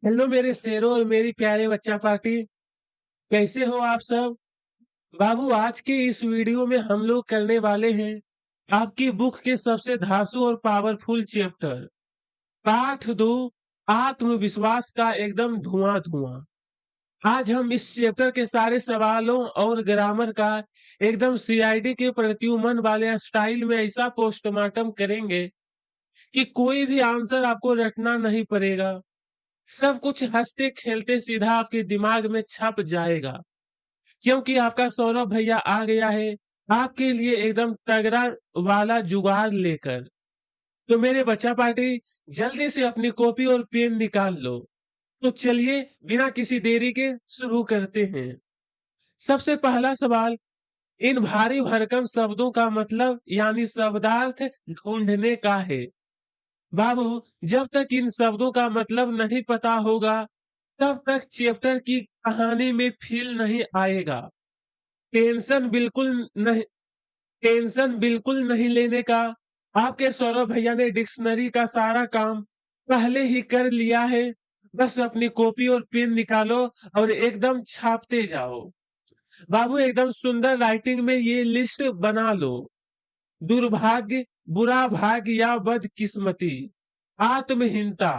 Hello मेरे शेरों और मेरी प्यारे बच्चा पार्टी। कैसे हो आप सब? बाबू, आज के इस वीडियो में हम लोग करने वाले हैं आपकी बुक के सबसे धांसू और पावरफुल चैप्टर, पाठ 2, आत्मविश्वास का एकदम धुआं धुआं। आज हम इस चैप्टर के सारे सवालों और ग्रामर का एकदम सीआईडी के प्रत्युमन वाले स्टाइल में ऐसा पोस्टमार्टम करेंगे कि कोई भी आंसर आपको रटना नहीं पड़ेगा। सब कुछ हंसते खेलते सीधा आपके दिमाग में छप जाएगा, क्योंकि आपका सौरभ भैया आ गया है आपके लिए एकदम तगड़ा वाला जुगाड़ लेकर। तो मेरे बच्चा पार्टी, जल्दी से अपनी कॉपी और पेन निकाल लो। तो चलिए बिना किसी देरी के शुरू करते हैं। सबसे पहला सवाल, इन भारी भरकम शब्दों का मतलब यानी शब्दार्थ ढूंढने का है। बाबू, जब तक इन शब्दों का मतलब नहीं पता होगा तब तक चैप्टर की कहानी में फील नहीं आएगा। टेंशन बिल्कुल नहीं, टेंशन बिल्कुल नहीं लेने का। आपके सौरभ भैया ने डिक्शनरी का सारा काम पहले ही कर लिया है। बस अपनी कॉपी और पेन निकालो और एकदम छापते जाओ। बाबू, एकदम सुंदर राइटिंग में ये लिस्ट बना लो। दुर्भाग्य, बुरा भाग्य या बदकिस्मती, आत्महीनता,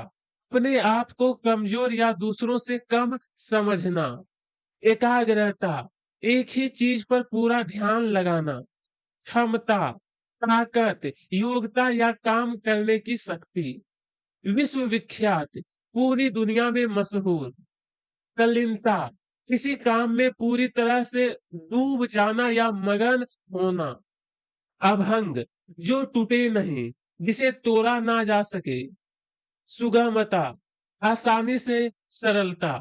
अपने आप को कमजोर या दूसरों से कम समझना, एकाग्रता, एक ही चीज पर पूरा ध्यान लगाना, क्षमता, ताकत, योग्यता या काम करने की शक्ति, विश्वविख्यात, पूरी दुनिया में मशहूर, तल्लीनता, किसी काम में पूरी तरह से डूब जाना या मगन होना, अभंग, जो टूटे नहीं, जिसे तोड़ा ना जा सके, सुगमता, आसानी से सरलता,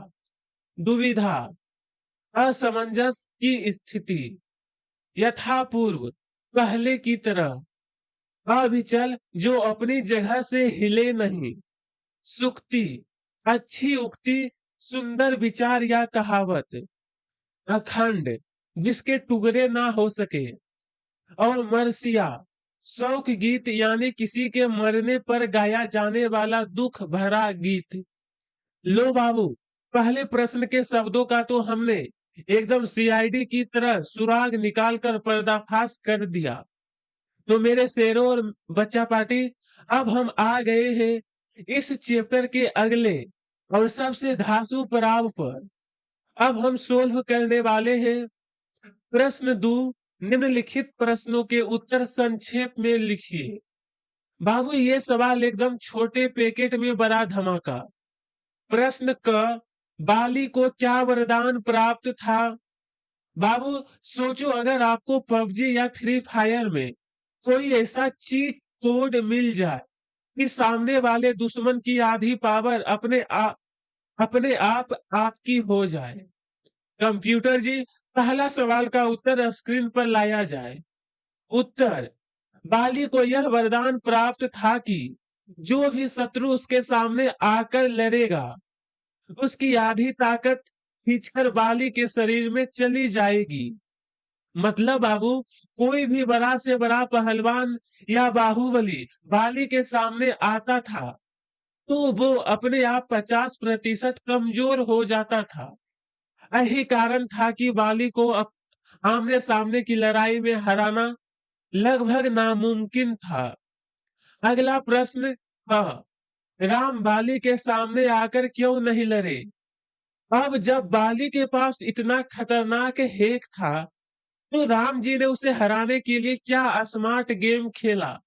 दुविधा, असमंजस की स्थिति, यथापूर्व, पहले की तरह, अविचल, जो अपनी जगह से हिले नहीं, सुक्ति, अच्छी उक्ति, सुंदर विचार या कहावत, अखंड, जिसके टुकड़े ना हो सके, और मरसिया, शोक गीत यानी किसी के मरने पर गाया जाने वाला दुख भरा गीत। लो बाबू, पहले प्रश्न के शब्दों का तो हमने एकदम सीआईडी की तरह सुराग निकालकर पर्दाफाश कर दिया। तो मेरे शेरों और बच्चा पार्टी, अब हम आ गए हैं इस चैप्टर के अगले और सबसे धांसू पड़ाव पर। अब हम सोल्व करने वाले हैं प्रश्न 2। निम्नलिखित प्रश्नों के उत्तर संक्षेप में लिखिए। बाबू, ये सवाल एकदम छोटे पैकेट में बड़ा धमाका। प्रश्न क, बाली को क्या वरदान प्राप्त था? बाबू, सोचो अगर आपको पबजी या फ्री फायर में कोई ऐसा चीट कोड मिल जाए कि सामने वाले दुश्मन की आधी पावर अपने आप आपकी हो जाए। कंप्यूटर जी, पहला सवाल का उत्तर स्क्रीन पर लाया जाए। उत्तर, बाली को यह वरदान प्राप्त था कि जो भी शत्रु उसके सामने आकर लड़ेगा उसकी आधी ताकत खींचकर बाली के शरीर में चली जाएगी। मतलब बाबू, कोई भी बड़ा से बड़ा पहलवान या बाहुबली बाली के सामने आता था तो वो अपने आप 50% कमजोर हो जाता था। यही कारण था कि बाली को आमने सामने की लड़ाई में हराना लगभग नामुमकिन था। अगला प्रश्न, हाँ, राम बाली के सामने आकर क्यों नहीं लड़े? अब जब बाली के पास इतना खतरनाक हेक था तो राम जी ने उसे हराने के लिए क्या स्मार्ट गेम खेला?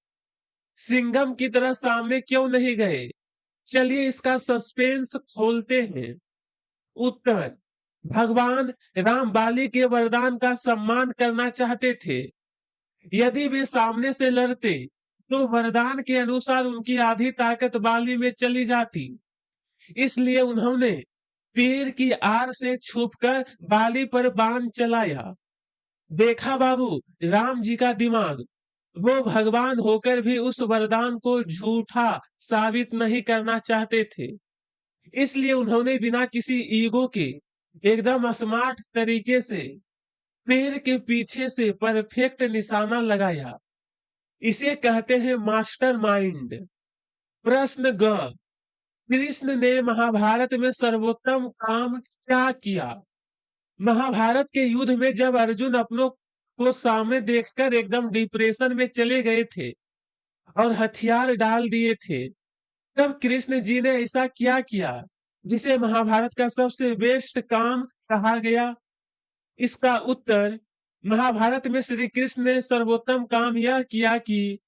सिंघम की तरह सामने क्यों नहीं गए? चलिए इसका सस्पेंस खोलते हैं। उत्तर, भगवान राम बाली के वरदान का सम्मान करना चाहते थे। यदि वे सामने से लड़ते तो वरदान के अनुसार उनकी आधी ताकत बाली में चली जाती। इसलिए उन्होंने पेड़ की आड़ से छुपकर बाली पर बाण चलाया। देखा बाबू, राम जी का दिमाग, वो भगवान होकर भी उस वरदान को झूठा साबित नहीं करना चाहते थे। इसलिए उन्होंने बिना किसी ईगो के एकदम स्मार्ट तरीके से पेड़ के पीछे से परफेक्ट निशाना लगाया। इसे कहते हैं मास्टर माइंड। प्रश्न ग, कृष्ण ने महाभारत में सर्वोत्तम काम क्या किया? महाभारत के युद्ध में जब अर्जुन अपनों को सामने देखकर एकदम डिप्रेशन में चले गए थे और हथियार डाल दिए थे, तब कृष्ण जी ने ऐसा क्या किया जिसे महाभारत का सबसे बेस्ट काम कहा गया? इसका उत्तर, महाभारत में श्री कृष्ण ने सर्वोत्तम काम यह किया कि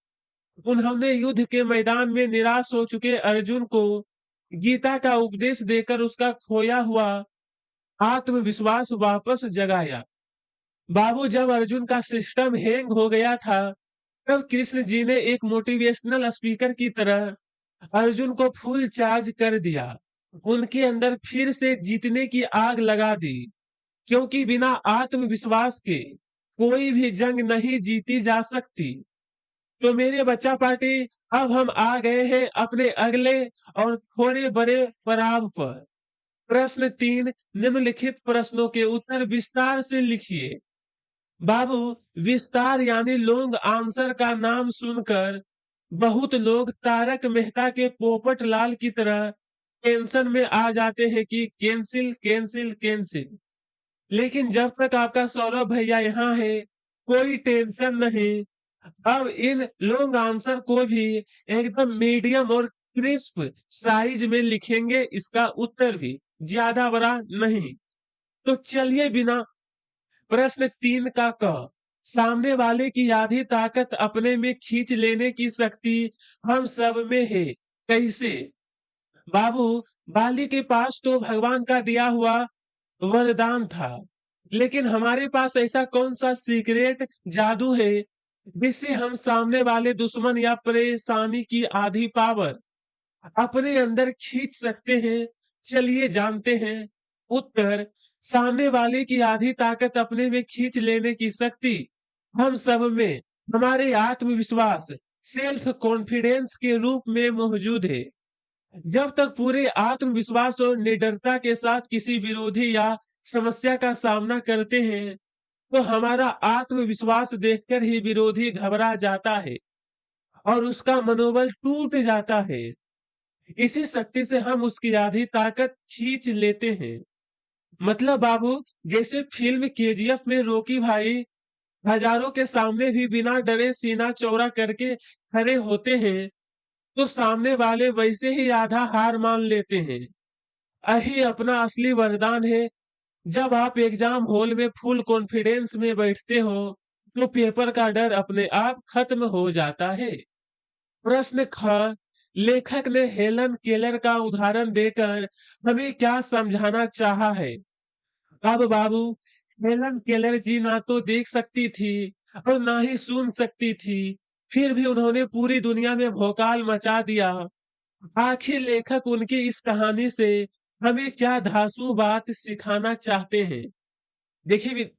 उन्होंने युद्ध के मैदान में निराश हो चुके अर्जुन को गीता का उपदेश देकर उसका खोया हुआ आत्मविश्वास वापस जगाया। बाबू, जब अर्जुन का सिस्टम हैंग हो गया था, तब कृष्ण जी ने एक मोटिवेशनल स्पीकर की तरह अर्जुन को फुल चार्ज कर दिया। उनके अंदर फिर से जीतने की आग लगा दी, क्योंकि बिना आत्मविश्वास के कोई भी जंग नहीं जीती जा सकती। तो मेरे बच्चा पार्टी, अब हम आ गए हैं अपने अगले और थोड़े बड़े पड़ाव पर। प्रश्न 3, निम्नलिखित प्रश्नों के उत्तर विस्तार से लिखिए। बाबू, विस्तार यानी लॉन्ग आंसर का नाम सुनकर बहुत लोग तारक मेहता के पोपट लाल की तरह टेंशन में आ जाते हैं कि कैंसिल कैंसिल कैंसिल। लेकिन जब तक आपका सौरभ भैया यहाँ है, कोई टेंशन नहीं। अब इन लॉन्ग आंसर को भी एकदम मीडियम और क्रिस्प साइज में लिखेंगे, इसका उत्तर भी ज्यादा बड़ा नहीं। तो चलिए, बिना प्रश्न 3 का क, सामने वाले की आधी ताकत अपने में खींच लेने की शक्ति हम सब में है। कैसे? बाबू, बाली के पास तो भगवान का दिया हुआ वरदान था, लेकिन हमारे पास ऐसा कौन सा सीक्रेट जादू है जिससे हम सामने वाले दुश्मन या परेशानी की आधी पावर अपने अंदर खींच सकते हैं? चलिए जानते हैं। उत्तर, सामने वाले की आधी ताकत अपने में खींच लेने की शक्ति हम सब में हमारे आत्मविश्वास, सेल्फ कॉन्फिडेंस के रूप में मौजूद है। जब तक पूरे आत्मविश्वास और निडरता के साथ किसी विरोधी या समस्या का सामना करते हैं, तो हमारा आत्मविश्वास देखकर ही विरोधी घबरा जाता है और उसका मनोबल टूट जाता है। इसी शक्ति से हम उसकी आधी ताकत खींच लेते हैं। मतलब बाबू, जैसे फिल्म केजीएफ में रॉकी भाई हजारों के सामने भी बिना डरे सीना चौड़ा करके खड़े होते हैं, तो सामने वाले वैसे ही आधा हार मान लेते हैं। यही अपना असली वरदान है। जब आप एग्जाम हॉल में फुल कॉन्फिडेंस में बैठते हो, तो पेपर का डर अपने आप खत्म हो जाता है। प्रश्न ख, लेखक ने हेलन केलर का उदाहरण देकर हमें क्या समझाना चाहा है? अब बाबू, हेलन केलर जी ना तो देख सकती थी और ना ही सुन सकती थी, फिर भी उन्होंने पूरी दुनिया में भौकाल मचा दिया। आखिर लेखक उनकी इस कहानी से हमें क्या धांसू बात सिखाना चाहते हैं? देखिए,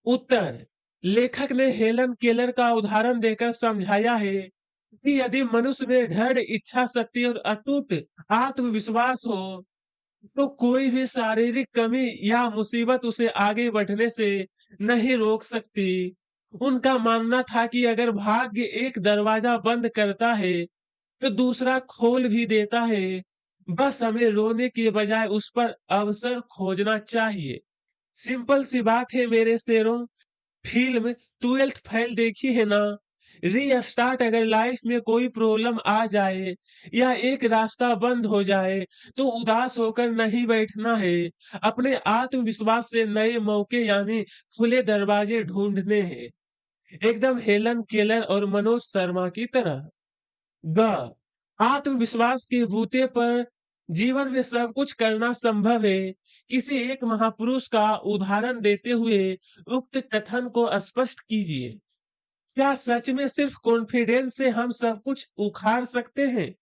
उत्तर, लेखक ने हेलन केलर का उदाहरण देकर समझाया है कि यदि मनुष्य में दृढ़ इच्छा शक्ति और अटूट आत्मविश्वास हो, तो कोई भी शारीरिक कमी या मुसीबत उसे आगे बढ़ने से नहीं रोक सकती। उनका मानना था कि अगर भाग्य एक दरवाजा बंद करता है, तो दूसरा खोल भी देता है। बस हमें रोने के बजाय उस पर अवसर खोजना चाहिए। सिंपल सी बात है मेरे शेरों। फिल्म 12th फेल देखी है ना? रीस्टार्ट, अगर लाइफ में कोई प्रॉब्लम आ जाए या एक रास्ता बंद हो जाए, तो उदास होकर नहीं बैठना है। अपने आत्मविश्वास से नए मौके यानी खुले दरवाजे ढूंढने हैं, एकदम हेलन केलर और मनोज शर्मा की तरह। ग, आत्मविश्वास के बूते पर जीवन में सब कुछ करना संभव है। किसी एक महापुरुष का उदाहरण देते हुए उक्त कथन को स्पष्ट कीजिए। क्या सच में सिर्फ कॉन्फिडेंस से हम सब कुछ उखाड़ सकते हैं?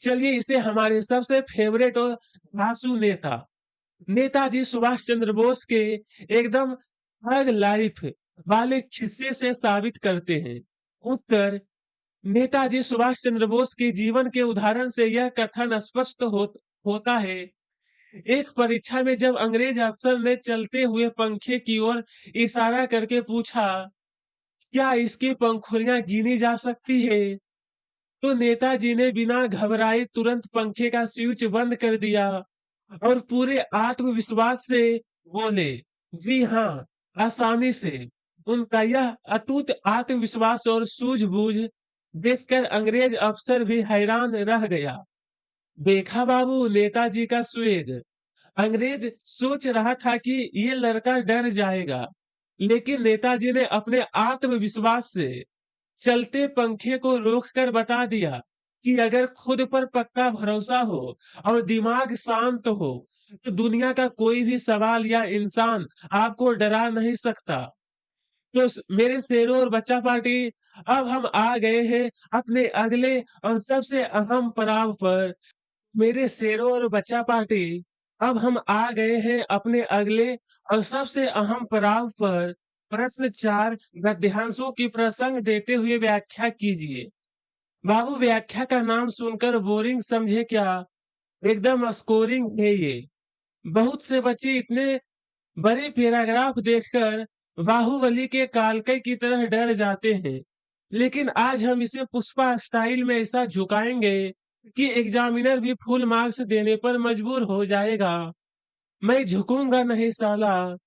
चलिए, इसे हमारे सबसे फेवरेट और धांसू नेता नेताजी सुभाष चंद्र बोस के एकदम थग लाइफ वाले किस्से से साबित करते हैं। उत्तर, नेताजी सुभाष चंद्र बोस के जीवन के उदाहरण से यह कथन स्पष्ट होता है। एक परीक्षा में जब अंग्रेज अफसर ने चलते हुए पंखे की ओर इशारा करके पूछा, क्या इसकी पंखुड़ियां गिनी जा सकती है? तो नेताजी ने बिना घबराए तुरंत पंखे का स्विच बंद कर दिया और पूरे आत्मविश्वास से बोले, जी हाँ, आसानी से। उनका यह अटूट आत्मविश्वास और सूझबूझ देखकर अंग्रेज अफसर भी हैरान रह गया। देखा बाबू नेताजी का स्वेग। अंग्रेज सोच रहा था कि ये लड़का डर जाएगा, लेकिन नेताजी ने अपने आत्मविश्वास से चलते पंखे को रोककर बता दिया कि अगर खुद पर पक्का भरोसा हो और दिमाग शांत हो, तो दुनिया का कोई भी सवाल या इंसान आपको डरा नहीं सकता। तो मेरे शेरों और बच्चा पार्टी, अब हम आ गए हैं अपने अगले और सबसे अहम पड़ाव पर। मेरे शेरों और बच्चा पार्टी, अब हम आ गए हैं अपने अगले और सबसे अहम पड़ाव पर। प्रश्न 4 गद्यांशों की प्रसंग देते हुए व्याख्या कीजिए। बाबू व्याख्या का नाम सुनकर बोरिंग समझे क्या? एकदम स्कोरिंग है ये। बहुत से बच्चे इतने बड़े पैराग्राफ देखकर बाहुबली के कालके की तरह डर जाते हैं, लेकिन आज हम इसे पुष्पा स्टाइल में ऐसा झुकाएंगे कि एग्जामिनर भी फुल मार्क्स देने पर मजबूर हो जाएगा। मैं झुकूंगा नहीं साला।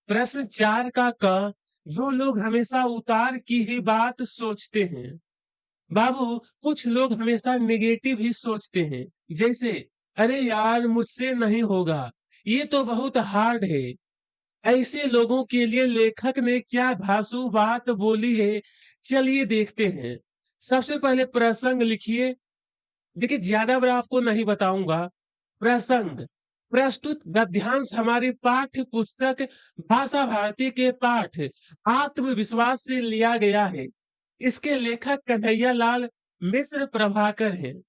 प्रश्न 4 का क, जो लोग हमेशा उतार की ही बात सोचते हैं। बाबू कुछ लोग हमेशा नेगेटिव ही सोचते हैं, जैसे अरे यार मुझसे नहीं होगा, ये तो बहुत हार्ड है। ऐसे लोगों के लिए लेखक ने क्या धांसू बात बोली है, चलिए देखते हैं। सबसे पहले प्रसंग लिखिए। देखिए ज्यादा बड़ा आपको नहीं बताऊंगा। प्रसंग, प्रस्तुत गद्यांश हमारी पाठ्य पुस्तक भाषा भारती के पाठ आत्मविश्वास से लिया गया है। इसके लेखक कन्हैया लाल मिश्र प्रभाकर हैं।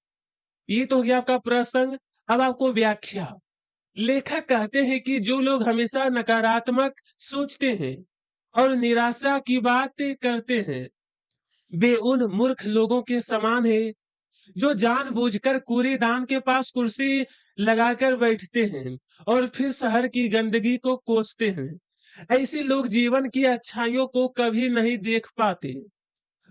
ये तो हो गया आपका प्रसंग। अब आपको व्याख्या। लेखक कहते हैं कि जो लोग हमेशा नकारात्मक सोचते हैं और निराशा की बात करते हैं, वे उन मूर्ख लोगों के समान है जो जानबूझकर कूड़ेदान के पास कुर्सी लगाकर बैठते हैं और फिर शहर की गंदगी को कोसते हैं। ऐसे लोग जीवन की अच्छाइयों को कभी नहीं देख पाते।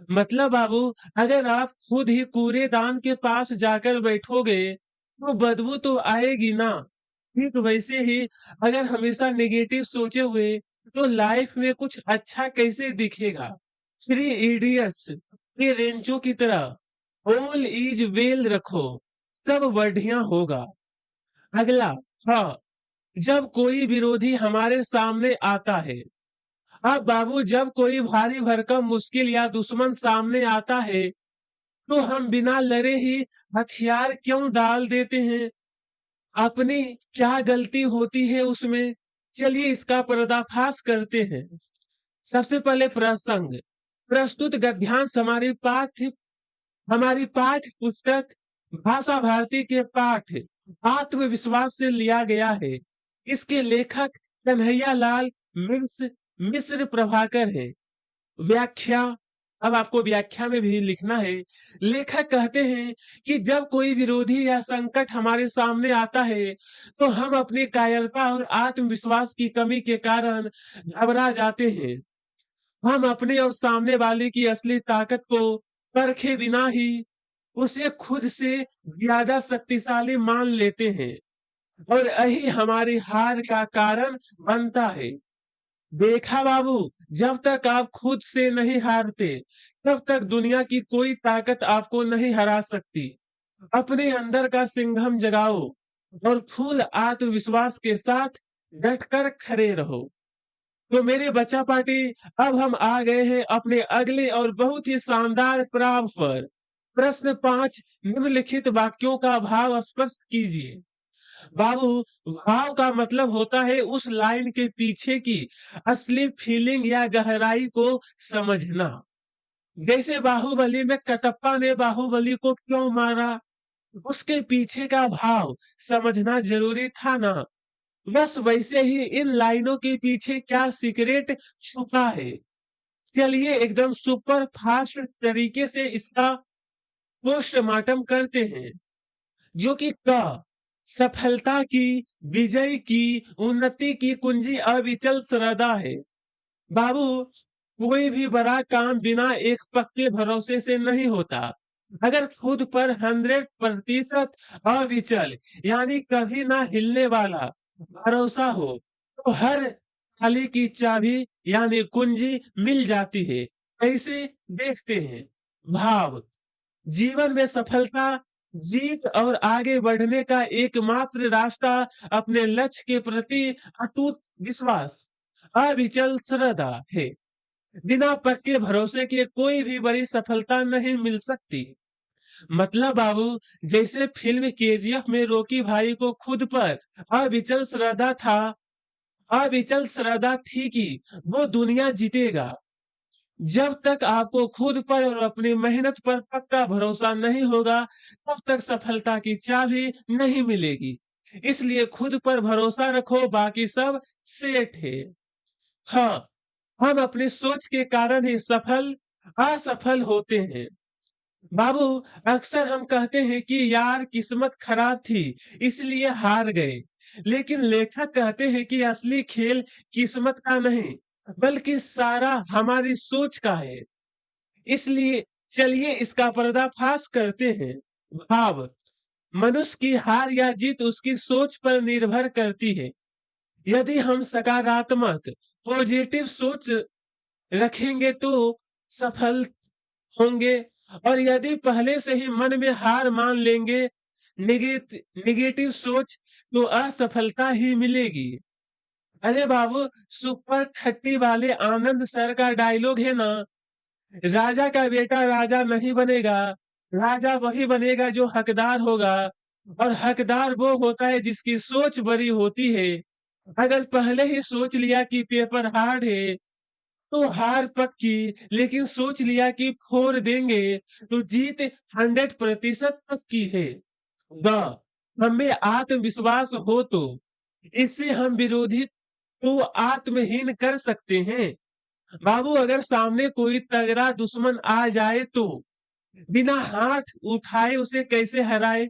मतलब बाबू, अगर आप खुद ही कूड़ेदान के पास जाकर बैठोगे तो बदबू तो आएगी ना। ठीक वैसे ही अगर हमेशा नेगेटिव सोचे हुए तो लाइफ में कुछ अच्छा कैसे दिखेगा। थ्री इडियट्स के रेंचो की तरह ऑल इज वेल रखो, सब बढ़िया होगा। अगला, हाँ, जब कोई विरोधी हमारे सामने आता है। अब बाबू जब कोई भारी भरकम मुश्किल या दुश्मन सामने आता है, तो हम बिना लड़े ही हथियार क्यों डाल देते हैं? अपनी क्या गलती होती है उसमें? चलिए इसका पर्दाफाश करते हैं। सबसे पहले प्रसंग, प्रस्तुत गद्यांश हमारी पाठ्य पुस्तक भाषा भारती के पाठ आत्मविश्वास से लिया गया है। इसके लेखक कन्हैया लाल मिश्र प्रभाकर है। व्याख्या, अब आपको व्याख्या में भी लिखना है। लेखक कहते हैं कि जब कोई विरोधी या संकट हमारे सामने आता है, तो हम अपनी कायरता और आत्मविश्वास की कमी के कारण घबरा जाते हैं। हम अपने और सामने वाले की असली ताकत को परखे बिना ही उसे खुद से ज्यादा शक्तिशाली मान लेते हैं और यही हमारी हार का कारण बनता है। देखा बाबू, जब तक आप खुद से नहीं हारते, तब तक दुनिया की कोई ताकत आपको नहीं हरा सकती। अपने अंदर का सिंघम जगाओ और फुल आत्मविश्वास के साथ डटकर खड़े रहो। तो मेरे बच्चा पार्टी, अब हम आ गए हैं अपने अगले और बहुत ही शानदार पड़ाव पर। प्रश्न 5, निम्नलिखित वाक्यों का भाव स्पष्ट कीजिए। बाबू, भाव का मतलब होता है उस लाइन के पीछे की असली फीलिंग या गहराई को समझना। जैसे बाहुबली में कटप्पा ने बाहुबली को क्यों मारा, उसके पीछे का भाव समझना जरूरी था ना। बस वैसे ही इन लाइनों के पीछे क्या सीक्रेट छुपा है, चलिए एकदम सुपर फास्ट तरीके से इसका पोस्टमार्टम करते हैं। जो कि क, सफलता की, विजय की, उन्नति की कुंजी अविचल श्रद्धा है। बाबू, कोई भी बड़ा काम बिना एक पक्के भरोसे से नहीं होता। अगर खुद पर 100% अविचल यानी कभी ना हिलने वाला भरोसा हो तो हर थाली की चाबी यानी कुंजी मिल जाती है। कैसे? देखते हैं। भाव: जीवन में सफलता, जीत और आगे बढ़ने का एकमात्र रास्ता अपने लक्ष्य के प्रति अटूट विश्वास, अविचल श्रद्धा है। बिना पक्के भरोसे के कोई भी बड़ी सफलता नहीं मिल सकती। मतलब बाबू, जैसे फिल्म केजीएफ में रॉकी भाई को खुद पर अविचल श्रद्धा था, अविचल श्रद्धा थी कि वो दुनिया जीतेगा। जब तक आपको खुद पर और अपनी मेहनत पर पक्का भरोसा नहीं होगा, तब तक सफलता की चाबी नहीं मिलेगी। इसलिए खुद पर भरोसा रखो, बाकी सब सेट है। हाँ, हम अपनी सोच के कारण ही सफल असफल होते हैं। बाबू, अक्सर हम कहते हैं कि यार किस्मत खराब थी इसलिए हार गए, लेकिन लेखक कहते हैं कि असली खेल किस्मत का नहीं बल्कि सारा हमारी सोच का है। इसलिए चलिए इसका पर्दाफाश करते हैं। भाव: मनुष्य की हार या जीत उसकी सोच पर निर्भर करती है। यदि हम सकारात्मक पॉजिटिव सोच रखेंगे तो सफल होंगे, और यदि पहले से ही मन में हार मान लेंगे, निगेटिव सोच, तो असफलता ही मिलेगी। अरे बाबू, सुपर खट्टी वाले आनंद सर का डायलॉग है ना, राजा का बेटा राजा नहीं बनेगा, राजा वही बनेगा जो हकदार होगा, और हकदार वो होता है जिसकी सोच बड़ी होती है। अगर पहले ही सोच लिया कि पेपर हार्ड है तो हार पक्की, लेकिन सोच लिया कि फोड़ देंगे तो जीत 100% पक्की है। द हमें आत्मविश्वास हो तो इससे हम विरोधी को आत्महीन कर सकते हैं। बाबू, अगर सामने कोई तगड़ा दुश्मन आ जाए तो बिना हाथ उठाए उसे कैसे हराए?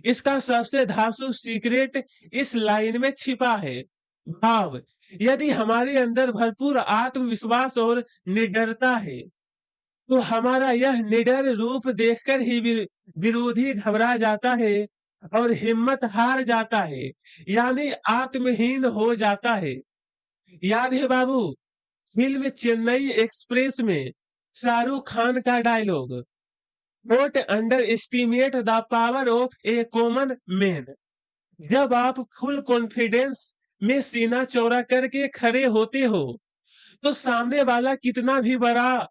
इसका सबसे धांसू सीक्रेट इस लाइन में छिपा है। भाव: यदि हमारे अंदर भरपूर आत्मविश्वास और निडरता है तो हमारा यह निडर रूप देखकर ही विरोधी घबरा जाता है और हिम्मत हार जाता है, यानी आत्महीन हो जाता है। याद है बाबू, फिल्म चेन्नई एक्सप्रेस में शाहरुख खान का dialogue, don't underestimate the power of a common man. जब आप फुल कॉन्फिडेंस में सीना चौड़ा करके खड़े होते हो तो सामने वाला कितना भी बड़ा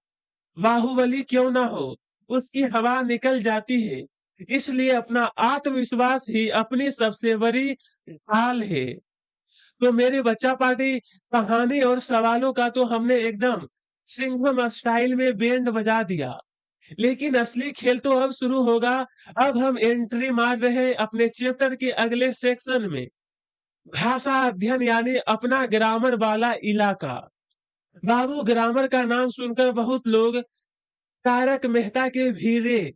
बाहुबली क्यों ना हो, उसकी हवा निकल जाती है। इसलिए अपना आत्मविश्वास ही अपनी सबसे बड़ी ढाल है। तो मेरे बच्चा पार्टी, कहानी और सवालों का तो हमने एकदम सिंघम स्टाइल में बैंड बजा दिया, लेकिन असली खेल तो अब शुरू होगा। अब हम एंट्री मार रहे हैं अपने चैप्टर के अगले सेक्शन में, भाषा अध्ययन यानी अपना ग्रामर वाला इलाका। बाबू, ग्रामर का नाम सुनकर बहुत लोग तारक मेहता के भीरे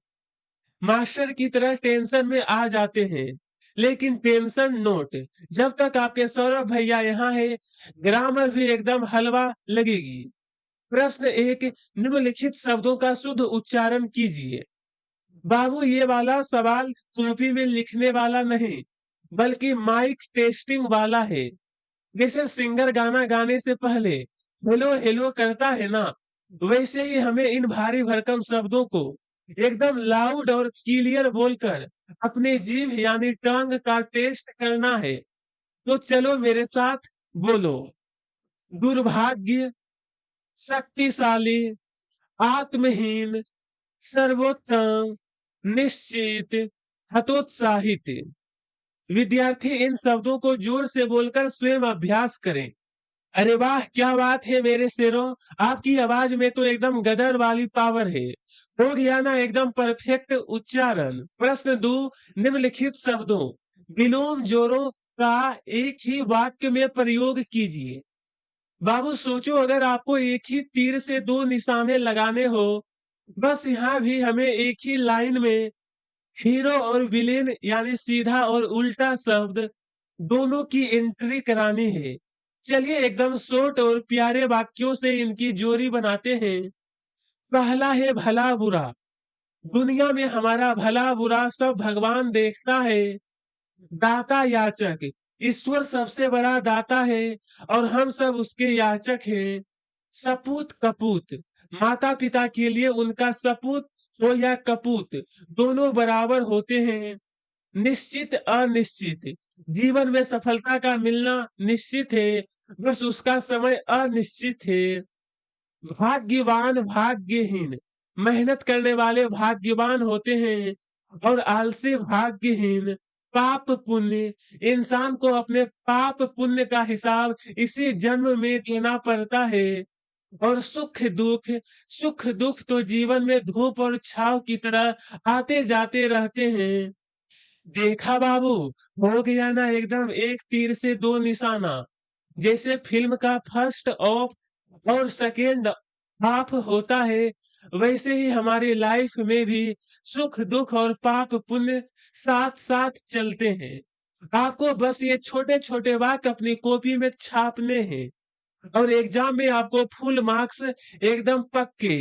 मास्टर की तरह टेंशन में आ जाते हैं, लेकिन टेंशन नोट, जब तक आपके सौरभ भैया यहाँ है ग्रामर भी एकदम हलवा लगेगी। प्रश्न एक, निम्नलिखित शब्दों का शुद्ध उच्चारण कीजिए। बाबू, ये वाला सवाल कॉपी में लिखने वाला नहीं बल्कि माइक टेस्टिंग वाला है। जैसे सिंगर गाना गाने से पहले हेलो हेलो करता है ना, वैसे ही हमें इन भारी भरकम शब्दों को एकदम लाउड और क्लियर बोलकर अपने जीभ यानी टंग का टेस्ट करना है। तो चलो मेरे साथ बोलो। दुर्भाग्य, शक्तिशाली, आत्महीन, सर्वोत्तम, निश्चित, हतोत्साहित। विद्यार्थी इन शब्दों को जोर से बोलकर स्वयं अभ्यास करें। अरे वाह, क्या बात है मेरे शेरों, आपकी आवाज में तो एकदम गदर वाली पावर है। हो गया ना एकदम परफेक्ट उच्चारण। प्रश्न दो, निम्नलिखित शब्दों विलोम जोड़ों का एक ही वाक्य में प्रयोग कीजिए। बाबू सोचो, अगर आपको एक ही तीर से दो निशाने लगाने हो, बस यहाँ भी हमें एक ही लाइन में हीरो और विलेन यानी सीधा और उल्टा शब्द दोनों की एंट्री करानी है। चलिए एकदम शॉर्ट और प्यारे वाक्यों से इनकी जोड़ी बनाते हैं। पहला है भला बुरा। दुनिया में हमारा भला बुरा सब भगवान देखता है। दाता याचक, ईश्वर सबसे बड़ा दाता है और हम सब उसके याचक हैं। सपूत कपूत, माता पिता के लिए उनका सपूत हो या कपूत, दोनों बराबर होते हैं। निश्चित अनिश्चित, जीवन में सफलता का मिलना निश्चित है, बस उसका समय अनिश्चित है। भाग्यवान भाग्यहीन, मेहनत करने वाले भाग्यवान होते हैं और आलसी भाग्यहीन। पाप पुण्य, इंसान को अपने पाप पुण्य का हिसाब इसी जन्म में देना पड़ता है। और सुख दुख तो जीवन में धूप और छाव की तरह आते जाते रहते हैं। देखा बाबू, हो गया ना एकदम एक तीर से दो निशाना। जैसे फिल्म का फर्स्ट ऑफ और सेकेंड हाफ होता है, वैसे ही हमारी लाइफ में भी सुख दुख और पाप पुण्य साथ साथ चलते हैं। आपको बस ये छोटे छोटे वाक्य अपनी कॉपी में छापने हैं और एग्जाम में आपको फुल मार्क्स एकदम पक्के।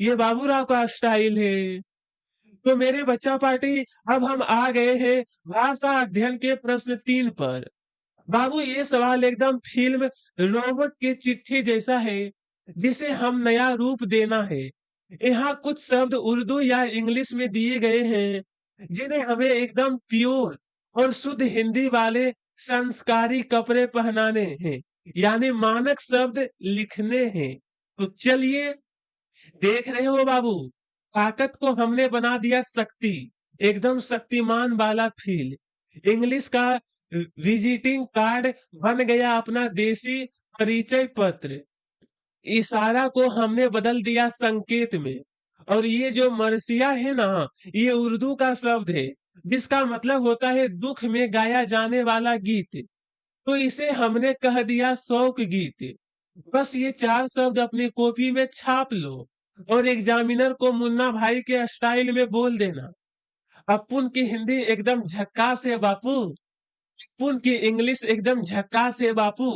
ये बाबूराव का स्टाइल है। तो मेरे बच्चा पार्टी, अब हम आ गए हैं भाषा अध्ययन के प्रश्न 3 पर। बाबू, ये सवाल एकदम फिल्म रोबोट की चिट्ठी जैसा है, जिसे हम नया रूप देना है। यहाँ कुछ शब्द उर्दू या इंग्लिश में दिए गए हैं, जिन्हें हमें एकदम प्योर और शुद्ध हिंदी वाले संस्कारी कपड़े पहनाने हैं, यानी मानक शब्द लिखने हैं। तो चलिए, देख रहे हो बाबू, ताकत को हमने बना दिया शक्ति, एकदम शक्तिमान वाला फील। इंग्लिश का विजिटिंग कार्ड बन गया अपना देसी परिचय पत्र। इशारा को हमने बदल दिया संकेत में। और ये जो मरसिया है ना, ये उर्दू का शब्द है, जिसका मतलब होता है दुख में गाया जाने वाला गीत। तो इसे हमने कह दिया शौक गीत। बस ये 4 शब्द अपनी कॉपी में छाप लो और एग्जामिनर को मुन्ना भाई के स्टाइल में बोल देना, अपुन की हिंदी एकदम झक्कास है बापू, अपुन की इंग्लिश एकदम झक्कास है बापू।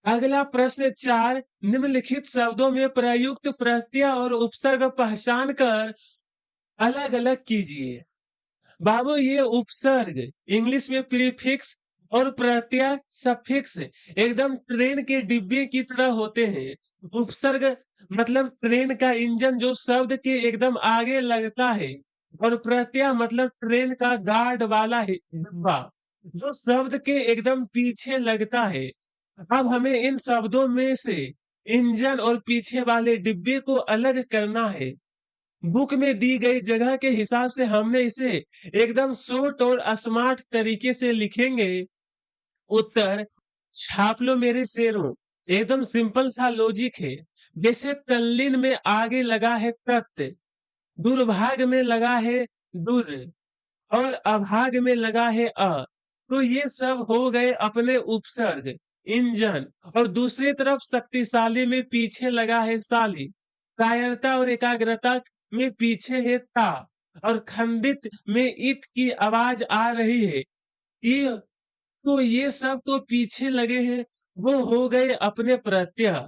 अगला प्रश्न 4, निम्नलिखित शब्दों में प्रयुक्त प्रत्यय और उपसर्ग पहचान कर अलग अलग कीजिए। बाबू, ये उपसर्ग इंग्लिश में प्रीफिक्स और प्रत्यय सफिक्स एकदम ट्रेन के डिब्बे की तरह होते हैं। उपसर्ग मतलब ट्रेन का इंजन जो शब्द के एकदम आगे लगता है, और प्रत्यय मतलब ट्रेन का गार्ड वाला डिब्बा जो शब्द के एकदम पीछे लगता है। अब हमें इन शब्दों में से इंजन और पीछे वाले डिब्बे को अलग करना है। बुक में दी गई जगह के हिसाब से हमने इसे एकदम शॉर्ट और स्मार्ट तरीके से लिखेंगे। उत्तर छाप लो मेरे शेरों, एकदम सिंपल सा लॉजिक है। जैसे तल्लीन में आगे लगा है तत्, दुर्भाग में लगा है दुर, और अभाग में लगा है अ। तो ये सब हो गए अपने उपसर्ग इंजन। और दूसरी तरफ शक्तिशाली में पीछे लगा है शाली, कायरता और एकाग्रता में पीछे है ता, और खंडित में इत की आवाज आ रही है ये। तो ये सब तो पीछे लगे हैं, वो हो गए अपने प्रत्यय।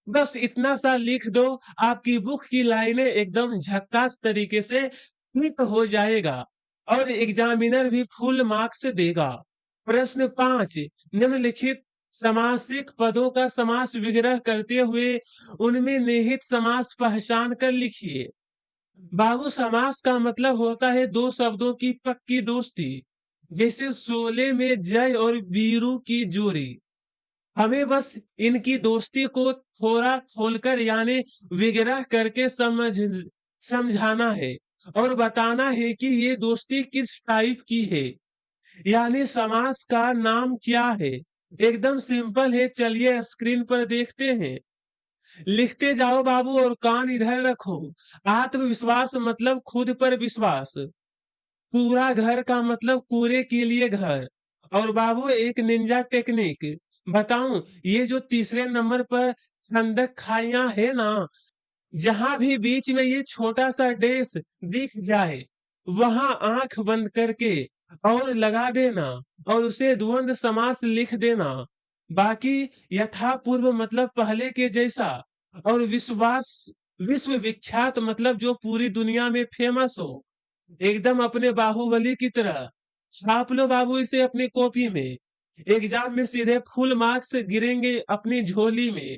बस इतना सा लिख दो, आपकी बुक की लाइनें एकदम झक्कास तरीके से फिट हो जाएगा और एग्जामिनर भी फुल मार्क्स देगा। प्रश्न 5, निम्नलिखित समासिक पदों का समास विग्रह करते हुए उनमें निहित समास पहचान कर लिखिए। बाबू, समास का मतलब होता है दो शब्दों की पक्की दोस्ती, जैसे शोले में जय और वीरू की जोड़ी। हमें बस इनकी दोस्ती को थोड़ा खोलकर यानी विग्रह करके समझाना है और बताना है कि ये दोस्ती किस टाइप की है, यानी समास का नाम क्या है। एकदम सिंपल है, चलिए स्क्रीन पर देखते हैं। लिखते जाओ बाबू और कान इधर रखो। आत्मविश्वास मतलब खुद पर विश्वास। पूरा घर का मतलब कूड़े के लिए घर। और बाबू, एक निंजा टेक्निक बताऊं, ये जो तीसरे नंबर पर खंदक खाइया है ना, जहां भी बीच में ये छोटा सा डेस दिख जाए, वहां आंख बंद करके और लगा देना और उसे द्वंद्व समास लिख देना। बाकी यथा पूर्व मतलब पहले के जैसा। और विश्वास विश्व विख्यात मतलब जो पूरी दुनिया में फेमस हो, एकदम अपने बाहुबली की तरह। छाप लो बाबू इसे अपनी कॉपी में। एग्जाम में सीधे फुल मार्क्स गिरेंगे अपनी झोली में।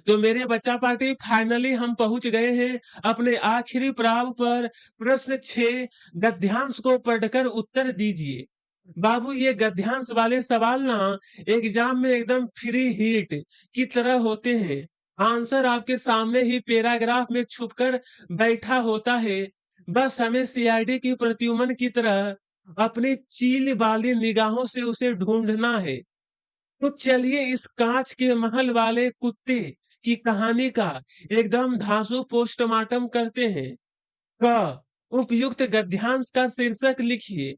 तो मेरे बच्चा पार्टी फाइनली हम पहुंच गए हैं अपने आखिरी पड़ाव पर। प्रश्न 6 गद्यांश को पढ़कर उत्तर दीजिए। बाबू ये गद्यांश वाले सवाल ना एग्जाम में एकदम फ्री हिट की तरह होते हैं। आंसर आपके सामने ही पैराग्राफ में छुपकर बैठा होता है। बस हमें सीआईडी की प्रत्युमन की तरह अपनी चील वाली निगाहों से उसे ढूंढना है। तो चलिए इस कांच के महल वाले कुत्ते की कहानी का एकदम धांसू पोस्टमार्टम करते हैं। क उपयुक्त गद्यांश का शीर्षक लिखिए।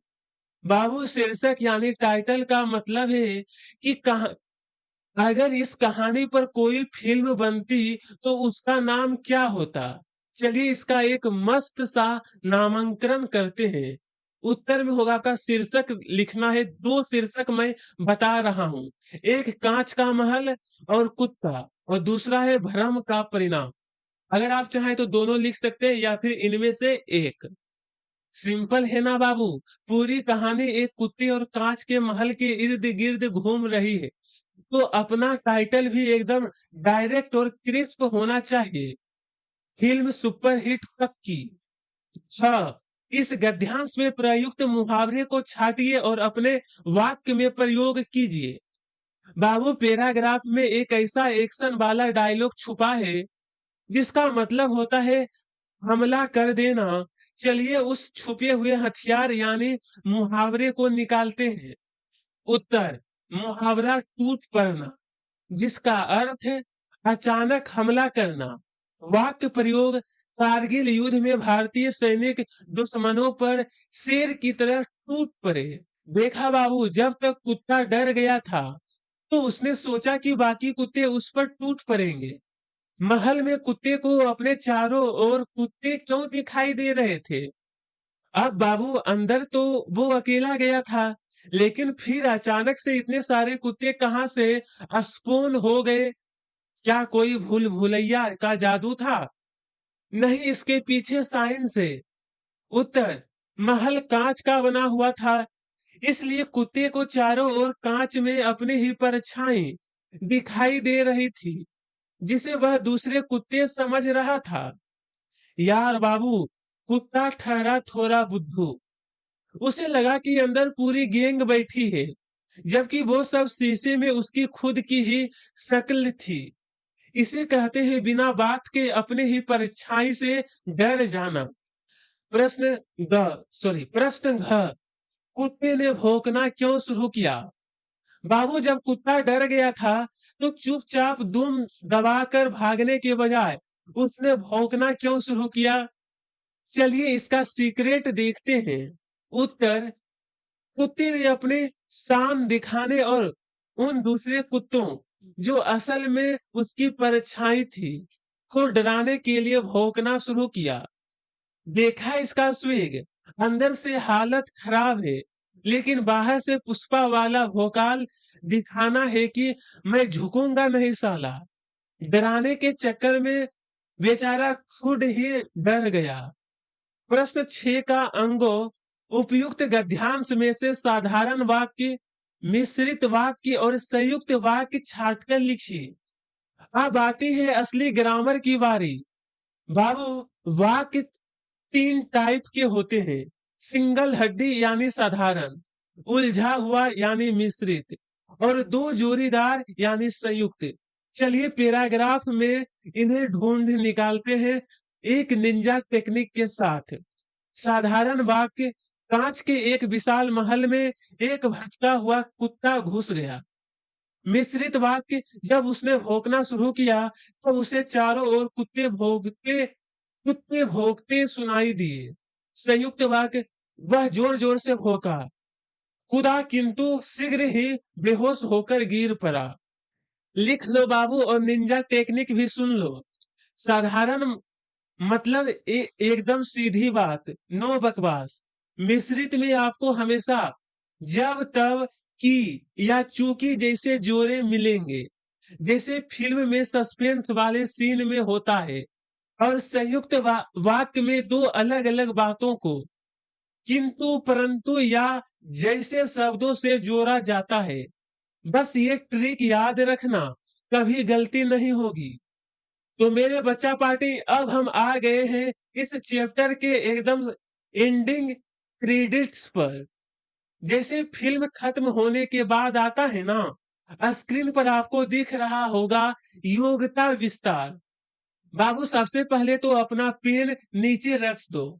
बाबू शीर्षक यानी टाइटल का मतलब है कि अगर इस कहानी पर कोई फिल्म बनती तो उसका नाम क्या होता। चलिए इसका एक मस्त सा नामांकन करते हैं। उत्तर में होगा आपका शीर्षक लिखना है। दो शीर्षक मैं बता रहा हूं, एक कांच का महल और कुत्ता, और दूसरा है भ्रम का परिणाम। अगर आप चाहें तो दोनों लिख सकते हैं या फिर इनमें से एक। सिंपल है ना बाबू। पूरी कहानी एक कुत्ते और कांच के महल के इर्द गिर्द घूम रही है। तो अपना टाइटल भी एकदम डायरेक्ट और क्रिस्प होना चाहिए। फिल्म सुपरहिट कब की। 6 इस गद्यांश में प्रयुक्त मुहावरे को छाटिए और अपने वाक्य में प्रयोग कीजिए। बाबू पैराग्राफ में एक ऐसा एक्शन वाला डायलॉग छुपा है जिसका मतलब होता है हमला कर देना। चलिए उस छुपे हुए हथियार यानी मुहावरे को निकालते हैं। उत्तर मुहावरा टूट पड़ना, जिसका अर्थ है अचानक हमला करना। वाक्य प्रयोग कारगिल युद्ध में भारतीय सैनिक दुश्मनों पर शेर की तरह टूट पड़े। देखा बाबू, जब तक कुत्ता डर गया था तो उसने सोचा कि बाकी कुत्ते उस पर टूट पड़ेंगे। महल में कुत्ते को अपने चारों ओर कुत्ते क्यों दिखाई दे रहे थे। अब बाबू अंदर तो वो अकेला गया था, लेकिन फिर अचानक से इतने सारे कुत्ते कहां से अस्पोन हो गए। क्या कोई भूल भुलैया का जादू था। नहीं, इसके पीछे साइंस है। उत्तर महल कांच का बना हुआ था, इसलिए कुत्ते को चारों ओर कांच में अपनी ही परछाई दिखाई दे रही थी, जिसे वह दूसरे कुत्ते समझ रहा था। यार बाबू, कुत्ता ठहरा थोड़ा बुद्धू। उसे लगा कि अंदर पूरी गैंग बैठी है, जबकि वो सब शीशे में उसकी खुद की ही शक्ल थी। इसे कहते हैं बिना बात के अपने ही परछाई से डर जाना। प्रश्न प्रश्न घ कुत्ते ने भौंकना क्यों शुरू किया। बाबू जब कुत्ता डर गया था तो चुपचाप दुम दबाकर भागने के बजाय उसने भौंकना क्यों शुरू किया। चलिए इसका सीक्रेट देखते हैं। उत्तर कुत्ते ने अपने शान दिखाने और उन दूसरे कुत्तों जो असल में उसकी परछाई थी को डराने के लिए भौंकना शुरू किया। देखा इसका स्वेग, अंदर से हालत खराब है, लेकिन बाहर से पुष्पा वाला भोकाल दिखाना है कि मैं झुकूंगा नहीं साला। डराने के चक्कर में बेचारा खुद ही डर गया। प्रश्न 6 का अंगो उपयुक्त गद्यांश में से साधारण वाक्य, मिश्रित वाक्य और संयुक्त वाक्य छाटकर लिखिए। अब आती है असली ग्रामर की बारी। बाबू वाक्य 3 टाइप के होते हैं, सिंगल हड्डी यानी साधारण, उलझा हुआ यानी मिश्रित, और दो जोड़ीदार यानी संयुक्त। चलिए पैराग्राफ में इन्हें ढूंढ निकालते हैं एक निंजा टेक्निक के साथ। साधारण वाक्य कांच के एक विशाल महल में एक भटका हुआ कुत्ता घुस गया। मिश्रित वाक्य जब उसने भौंकना शुरू किया तो उसे चारों ओर कुत्ते भौंकते सुनाई दिए। संयुक्त वाक्य वह जोर जोर से भौंका, कूदा, किंतु शीघ्र ही बेहोश होकर गिर पड़ा। लिख लो बाबू और निंजा टेक्निक भी सुन लो। साधारण मतलब एकदम सीधी बात, नो बकवास। मिश्रित में आपको हमेशा जब तब की या चूंकि जैसे जोड़े मिलेंगे, जैसे फिल्म में सस्पेंस वाले सीन में होता है। और संयुक्त वाक्य में दो अलग-अलग बातों को किंतु, परंतु या जैसे शब्दों से जोड़ा जाता है। बस ये ट्रिक याद रखना, कभी गलती नहीं होगी। तो मेरे बच्चा पार्टी अब हम आ गए हैं इस चैप्टर के एकदम एंडिंग क्रेडिट्स पर। जैसे फिल्म खत्म होने के बाद आता है ना, स्क्रीन पर आपको दिख रहा होगा योग्यता विस्तार। बाबू सबसे पहले तो अपना पेन नीचे रख दो,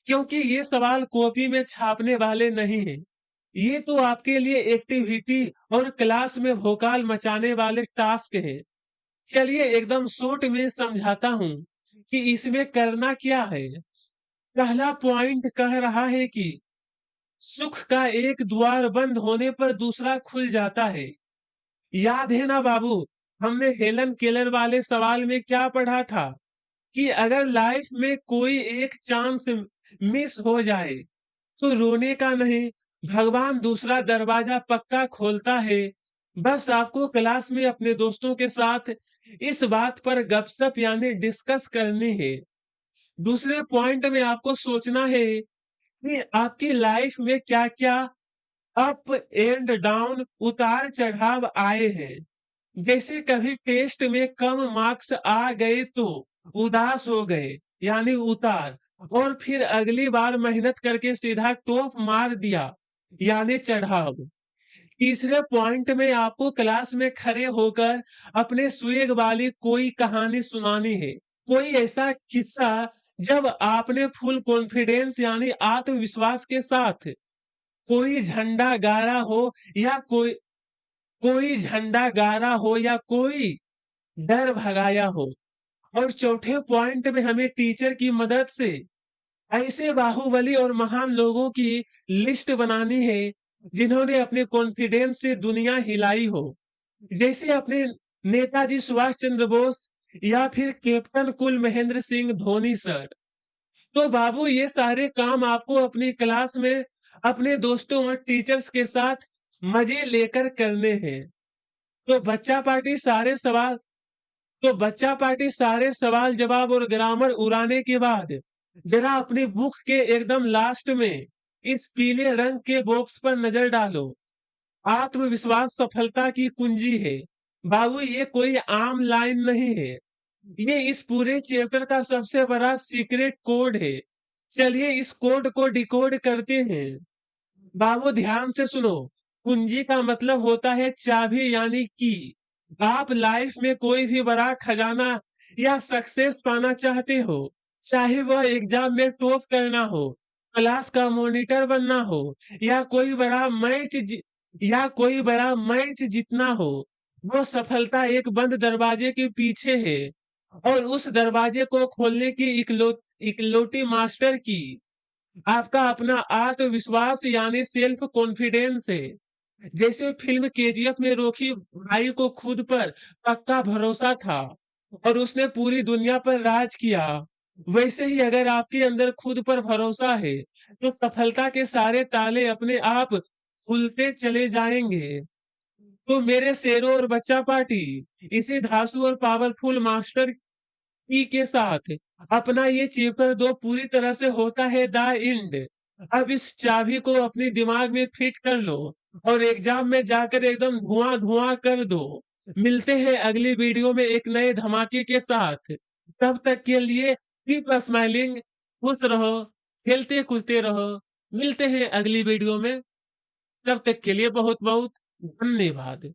क्योंकि ये सवाल कॉपी में छापने वाले नहीं हैं। ये तो आपके लिए एक्टिविटी और क्लास में भोकाल मचाने वाले टास्क हैं। चलिए एकदम शॉर्ट में समझाता हूँ कि इसमें करना क्या है। पहला पॉइंट कह रहा है कि सुख का एक द्वार बंद होने पर दूसरा खुल जाता है। याद है ना बाबू, हमने हेलन केलर वाले सवाल में क्या पढ़ा था कि अगर लाइफ में कोई एक चांस मिस हो जाए तो रोने का नहीं, भगवान दूसरा दरवाजा पक्का खोलता है। बस आपको क्लास में अपने दोस्तों के साथ इस बात पर गपशप यानी डिस्कस करनी है। दूसरे पॉइंट में आपको सोचना है कि आपकी लाइफ में क्या-क्या अप एंड डाउन उतार चढ़ाव आए हैं। जैसे कभी टेस्ट में कम मार्क्स आ गए तो उदास हो गए यानी उतार, और फिर अगली बार मेहनत करके सीधा टॉप मार दिया यानी चढ़ाव। तीसरे पॉइंट में आपको क्लास में खड़े होकर अपने स्वेग वाली कोई कहानी सुनानी है, कोई ऐसा किस्सा जब आपने फुल कॉन्फिडेंस यानी आत्मविश्वास के साथ कोई झंडा गाड़ा हो या कोई कोई झंडा गाड़ा हो या कोई डर भगाया हो। और चौथे पॉइंट में हमें टीचर की मदद से ऐसे बाहुबली और महान लोगों की लिस्ट बनानी है जिन्होंने अपने कॉन्फिडेंस से दुनिया हिलाई हो, जैसे अपने नेताजी सुभाष चंद्र बोस या फिर कैप्टन कुल महेंद्र सिंह धोनी सर। तो बाबू ये सारे काम आपको अपनी क्लास में अपने दोस्तों और टीचर्स के साथ मजे लेकर करने हैं। तो बच्चा पार्टी सारे सवाल तो बच्चा पार्टी सारे सवाल जवाब और ग्रामर उड़ाने के बाद जरा अपनी बुक के एकदम लास्ट में इस पीले रंग के बॉक्स पर नजर डालो। आत्मविश्वास सफलता की कुंजी है। बाबू ये कोई आम लाइन नहीं है, ये इस पूरे चैप्टर का सबसे बड़ा सीक्रेट कोड है। चलिए इस कोड को डिकोड करते हैं। बाबू ध्यान से सुनो, कुंजी का मतलब होता है चाबी यानी की। आप लाइफ में कोई भी बड़ा खजाना या सक्सेस पाना चाहते हो, चाहे वह एग्जाम में टॉप करना हो, क्लास का मॉनिटर बनना हो, या कोई बड़ा मैच जीतना हो, वो सफलता एक बंद दरवाजे के पीछे है और उस दरवाजे को खोलने की इकलौती मास्टर की आपका अपना आत्मविश्वास यानी सेल्फ कॉन्फिडेंस है। जैसे फिल्म केजीएफ में रोकी भाई को खुद पर पक्का भरोसा था और उसने पूरी दुनिया पर राज किया, वैसे ही अगर आपके अंदर खुद पर भरोसा है तो सफलता के सारे ताले अपने आप खुलते चले जाएंगे। तो मेरे शेरों और बच्चा पार्टी, इसी धांसू और पावरफुल मास्टर की के साथ अपना ये चैप्टर 2 पूरी तरह से होता है द एंड। अब इस चाबी को अपने दिमाग में फिट कर लो और एग्जाम में जाकर एकदम धुआं-धुआं कर दो। मिलते हैं अगली वीडियो में एक नए धमाके के साथ। तब तक के लिए कीप स्माइलिंग, खुश रहो, खेलते-कूदते रहो। मिलते हैं अगली वीडियो में। तब तक के लिए बहुत-बहुत धन्यवाद।